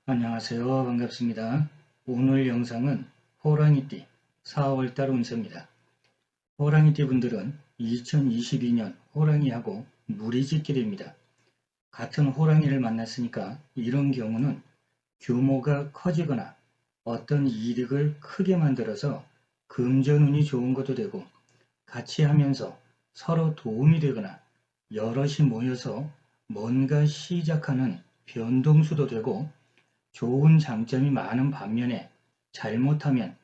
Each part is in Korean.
안녕하세요. 반갑습니다. 오늘 영상은 호랑이띠 4월달 운세입니다. 호랑이띠 분들은 2022년 호랑이하고 무리짓기 됩니다. 같은 호랑이를 만났으니까 이런 경우는 규모가 커지거나 어떤 이득을 크게 만들어서 금전운이 좋은 것도 되고 같이 하면서 서로 도움이 되거나 여럿이 모여서 뭔가 시작하는 변동수도 되고 좋은 장점이 많은 반면에 잘못하면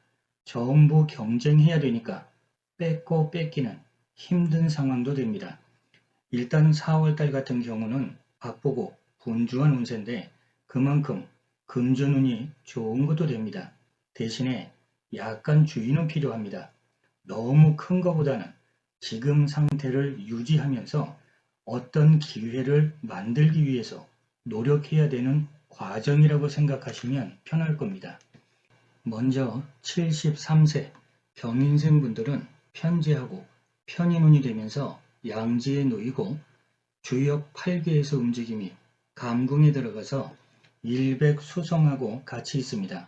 전부 경쟁해야 되니까 뺏고 뺏기는 힘든 상황도 됩니다. 일단 4월달 같은 경우는 바쁘고 분주한 운세인데 그만큼 금전운이 좋은 것도 됩니다. 대신에 약간 주의는 필요합니다. 너무 큰 것보다는 지금 상태를 유지하면서 어떤 기회를 만들기 위해서 노력해야 되는 과정이라고 생각하시면 편할 겁니다. 먼저 73세 경인생분들은 편재하고 편인운이 되면서 양지에 놓이고 주역 8개에서 움직임이 감궁에 들어가서 일백수성하고 같이 있습니다.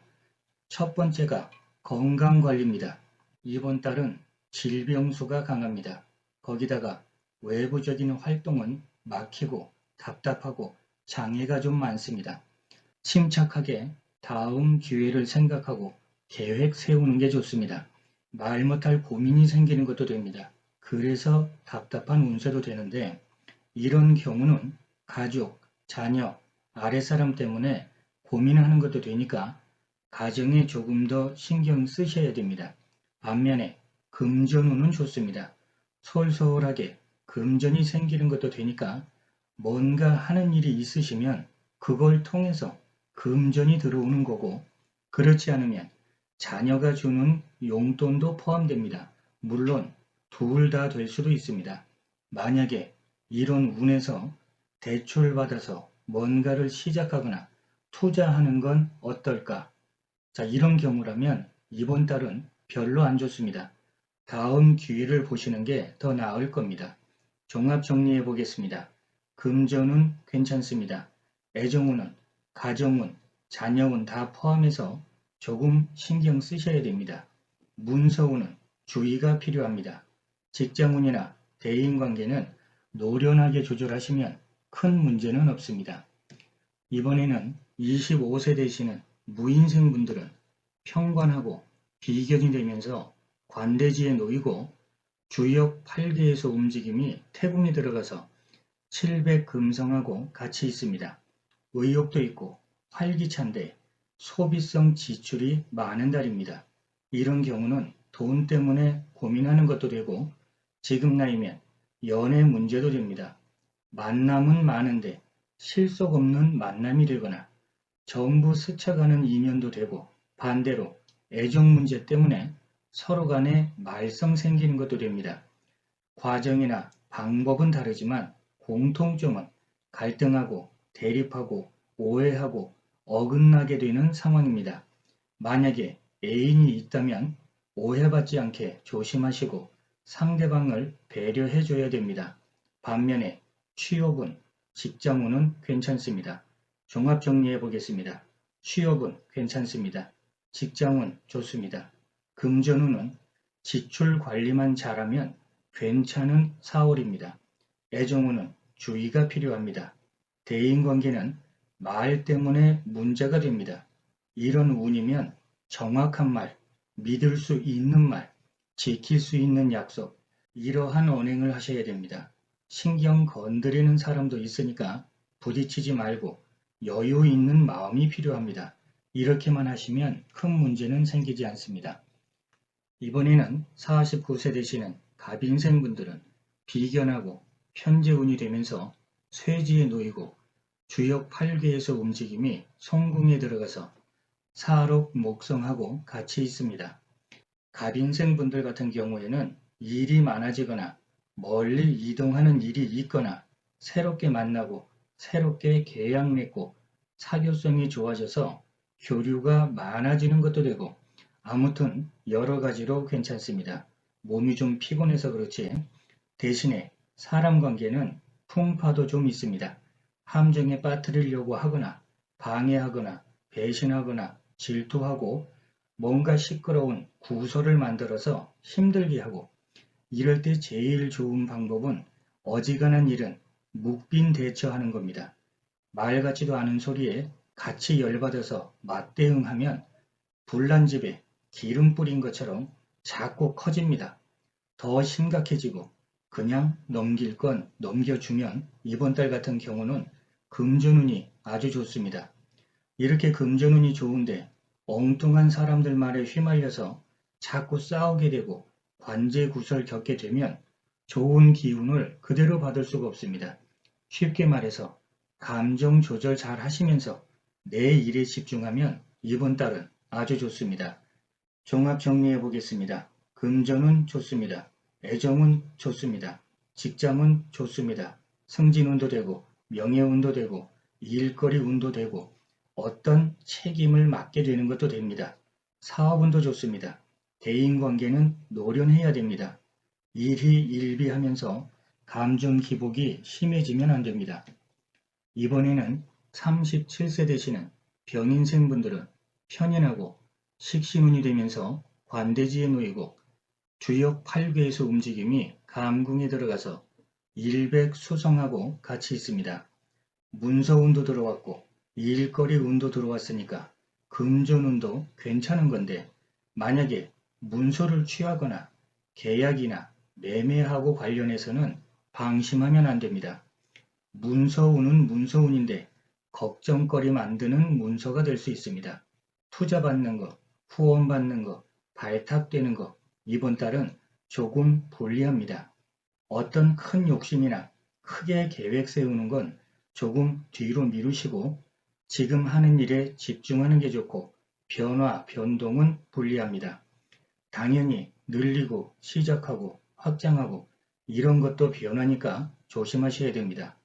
첫 번째가 건강관리입니다. 이번 달은 질병수가 강합니다. 거기다가 외부적인 활동은 막히고 답답하고 장애가 좀 많습니다. 침착하게 다음 기회를 생각하고 계획 세우는 게 좋습니다. 말 못할 고민이 생기는 것도 됩니다. 그래서 답답한 운세도 되는데 이런 경우는 가족, 자녀, 아랫사람 때문에 고민하는 것도 되니까 가정에 조금 더 신경 쓰셔야 됩니다. 반면에 금전운은 좋습니다. 솔솔하게 금전이 생기는 것도 되니까 뭔가 하는 일이 있으시면 그걸 통해서 금전이 들어오는 거고 그렇지 않으면 자녀가 주는 용돈도 포함됩니다. 물론 둘 다 될 수도 있습니다. 만약에 이런 운에서 대출받아서 뭔가를 시작하거나 투자하는 건 어떨까? 자, 이런 경우라면 이번 달은 별로 안 좋습니다. 다음 기회를 보시는 게 더 나을 겁니다. 종합 정리해 보겠습니다. 금전운 괜찮습니다. 애정운은, 가정운, 자녀운 다 포함해서 조금 신경 쓰셔야 됩니다. 문서운은 주의가 필요합니다. 직장운이나 대인관계는 노련하게 조절하시면 큰 문제는 없습니다. 이번에는 25세 되시는 무인생분들은 평관하고 비견이 되면서 관대지에 놓이고 주역 8개에서 움직임이 태궁에 들어가서 700금성하고 같이 있습니다. 의욕도 있고 활기찬데 소비성 지출이 많은 달입니다. 이런 경우는 돈 때문에 고민하는 것도 되고 지금 나이면 연애 문제도 됩니다. 만남은 많은데 실속 없는 만남이 되거나 전부 스쳐가는 인연도 되고 반대로 애정 문제 때문에 서로 간에 말썽 생기는 것도 됩니다. 과정이나 방법은 다르지만 공통점은 갈등하고 대립하고 오해하고 어긋나게 되는 상황입니다. 만약에 애인이 있다면 오해받지 않게 조심하시고 상대방을 배려해 줘야 됩니다. 반면에 취업은, 직장운은 괜찮습니다. 종합 정리해 보겠습니다. 취업은 괜찮습니다. 직장은 좋습니다. 금전운은 지출 관리만 잘하면 괜찮은 4월입니다. 애정운은 주의가 필요합니다. 대인관계는 말 때문에 문제가 됩니다. 이런 운이면 정확한 말, 믿을 수 있는 말, 지킬 수 있는 약속, 이러한 언행을 하셔야 됩니다. 신경 건드리는 사람도 있으니까 부딪히지 말고 여유 있는 마음이 필요합니다. 이렇게만 하시면 큰 문제는 생기지 않습니다. 이번에는 49세 되시는 갑인생분들은 비견하고 편재운이 되면서 쇠지에 놓이고 주역 8개에서 움직임이 성궁에 들어가서 사록 목성하고 같이 있습니다. 갑인생분들 같은 경우에는 일이 많아지거나 멀리 이동하는 일이 있거나 새롭게 만나고 새롭게 계약 맺고 사교성이 좋아져서 교류가 많아지는 것도 되고 아무튼 여러 가지로 괜찮습니다. 몸이 좀 피곤해서 그렇지 대신에 사람 관계는 풍파도 좀 있습니다. 함정에 빠뜨리려고 하거나 방해하거나 배신하거나 질투하고 뭔가 시끄러운 구설을 만들어서 힘들게 하고, 이럴 때 제일 좋은 방법은 어지간한 일은 묵빈 대처하는 겁니다. 말 같지도 않은 소리에 같이 열받아서 맞대응하면 불난 집에 기름 뿌린 것처럼 자꾸 커집니다. 더 심각해지고 그냥 넘길 건 넘겨주면 이번 달 같은 경우는 금전운이 아주 좋습니다. 이렇게 금전운이 좋은데 엉뚱한 사람들 말에 휘말려서 자꾸 싸우게 되고 관제구설 겪게 되면 좋은 기운을 그대로 받을 수가 없습니다. 쉽게 말해서 감정 조절 잘 하시면서 내 일에 집중하면 이번 달은 아주 좋습니다. 종합 정리해 보겠습니다. 금전운 좋습니다. 애정운 좋습니다. 직장운 좋습니다. 승진운도 되고 명예운도 되고 일거리 운도 되고 어떤 책임을 맡게 되는 것도 됩니다. 사업운도 좋습니다. 대인관계는 노련해야 됩니다. 일희일비하면서 감정 기복이 심해지면 안 됩니다. 이번에는 37세 되시는 병인생분들은 편인하고 식신운이 되면서 관대지에 놓이고 주역 8괴에서 움직임이 감궁에 들어가서 일백수성하고 같이 있습니다. 문서운도 들어왔고 일거리 운도 들어왔으니까 금전운도 괜찮은 건데, 만약에 문서를 취하거나 계약이나 매매하고 관련해서는 방심하면 안 됩니다. 문서운은 문서운인데 걱정거리 만드는 문서가 될 수 있습니다. 투자 받는 거, 후원 받는 거, 발탁되는 거, 이번 달은 조금 불리합니다. 어떤 큰 욕심이나 크게 계획 세우는 건 조금 뒤로 미루시고 지금 하는 일에 집중하는 게 좋고, 변화, 변동은 불리합니다. 당연히 늘리고 시작하고 확장하고 이런 것도 변화니까 조심하셔야 됩니다.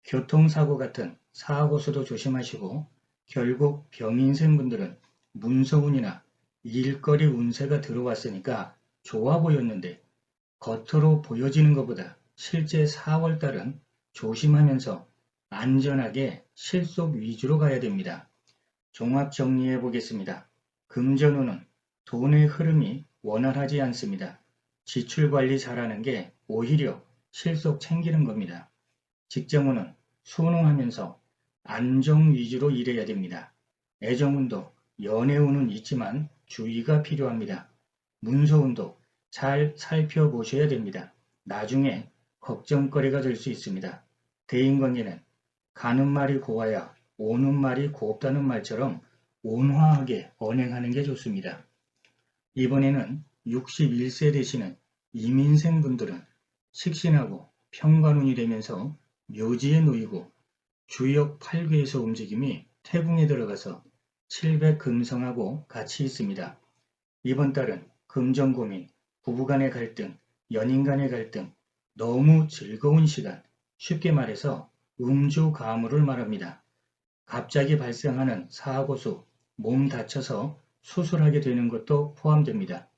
교통사고 같은 사고수도 조심하시고, 결국 병인생분들은 문서운이나 일거리 운세가 들어왔으니까 좋아 보였는데 겉으로 보여지는 것보다 실제 4월달은 조심하면서 안전하게 실속 위주로 가야 됩니다. 종합 정리해 보겠습니다. 금전운은 돈의 흐름이 원활하지 않습니다. 지출 관리 잘하는 게 오히려 실속 챙기는 겁니다. 직장운은 순응하면서 안정 위주로 일해야 됩니다. 애정운도 연애운은 있지만 주의가 필요합니다. 문서운도 잘 살펴보셔야 됩니다. 나중에 걱정거리가 될 수 있습니다. 대인관계는 가는 말이 고와야 오는 말이 곱다는 말처럼 온화하게 언행하는 게 좋습니다. 이번에는 61세 되시는 이민생분들은 식신하고 편관운이 되면서 묘지에 놓이고 주역 8괴에서 움직임이 태궁에 들어가서 700금성하고 같이 있습니다. 이번 달은 금전 고민, 부부간의 갈등, 연인 간의 갈등, 너무 즐거운 시간, 쉽게 말해서 음주가물을 말합니다. 갑자기 발생하는 사고수, 몸 다쳐서 수술하게 되는 것도 포함됩니다.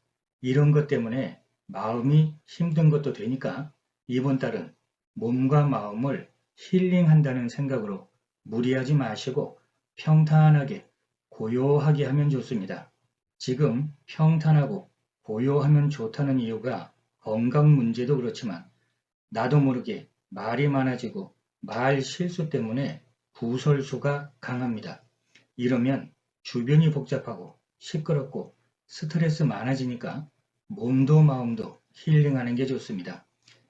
이런 것 때문에 마음이 힘든 것도 되니까 이번 달은 몸과 마음을 힐링한다는 생각으로 무리하지 마시고 평탄하게 고요하게 하면 좋습니다. 지금 평탄하고 고요하면 좋다는 이유가 건강 문제도 그렇지만 나도 모르게 말이 많아지고 말 실수 때문에 구설수가 강합니다. 이러면 주변이 복잡하고 시끄럽고 스트레스 많아지니까 몸도 마음도 힐링하는 게 좋습니다.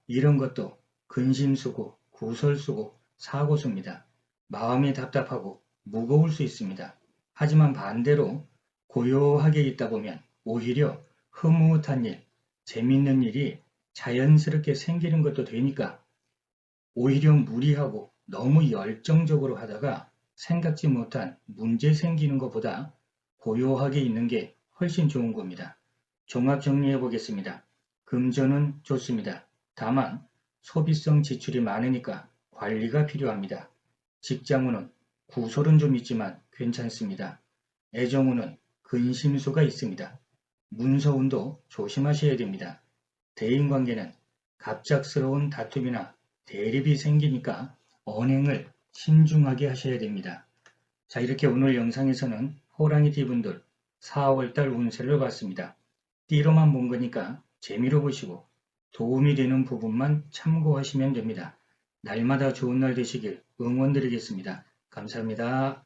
이런 것도 근심수고 구설수고 사고수입니다. 마음이 답답하고 무거울 수 있습니다. 하지만 반대로 고요하게 있다 보면 오히려 흐뭇한 일, 재밌는 일이 자연스럽게 생기는 것도 되니까 오히려 무리하고 너무 열정적으로 하다가 생각지 못한 문제 생기는 것보다 고요하게 있는 게 훨씬 좋은 겁니다. 종합 정리해 보겠습니다. 금전은 좋습니다. 다만 소비성 지출이 많으니까 관리가 필요합니다. 직장운은 구설은 좀 있지만 괜찮습니다. 애정운은 근심수가 있습니다. 문서운도 조심하셔야 됩니다. 대인관계는 갑작스러운 다툼이나 대립이 생기니까 언행을 신중하게 하셔야 됩니다. 자, 이렇게 오늘 영상에서는 호랑이띠 분들 4월달 운세를 봤습니다. 띠로만 본 거니까 재미로 보시고 도움이 되는 부분만 참고하시면 됩니다. 날마다 좋은 날 되시길 응원드리겠습니다. 감사합니다.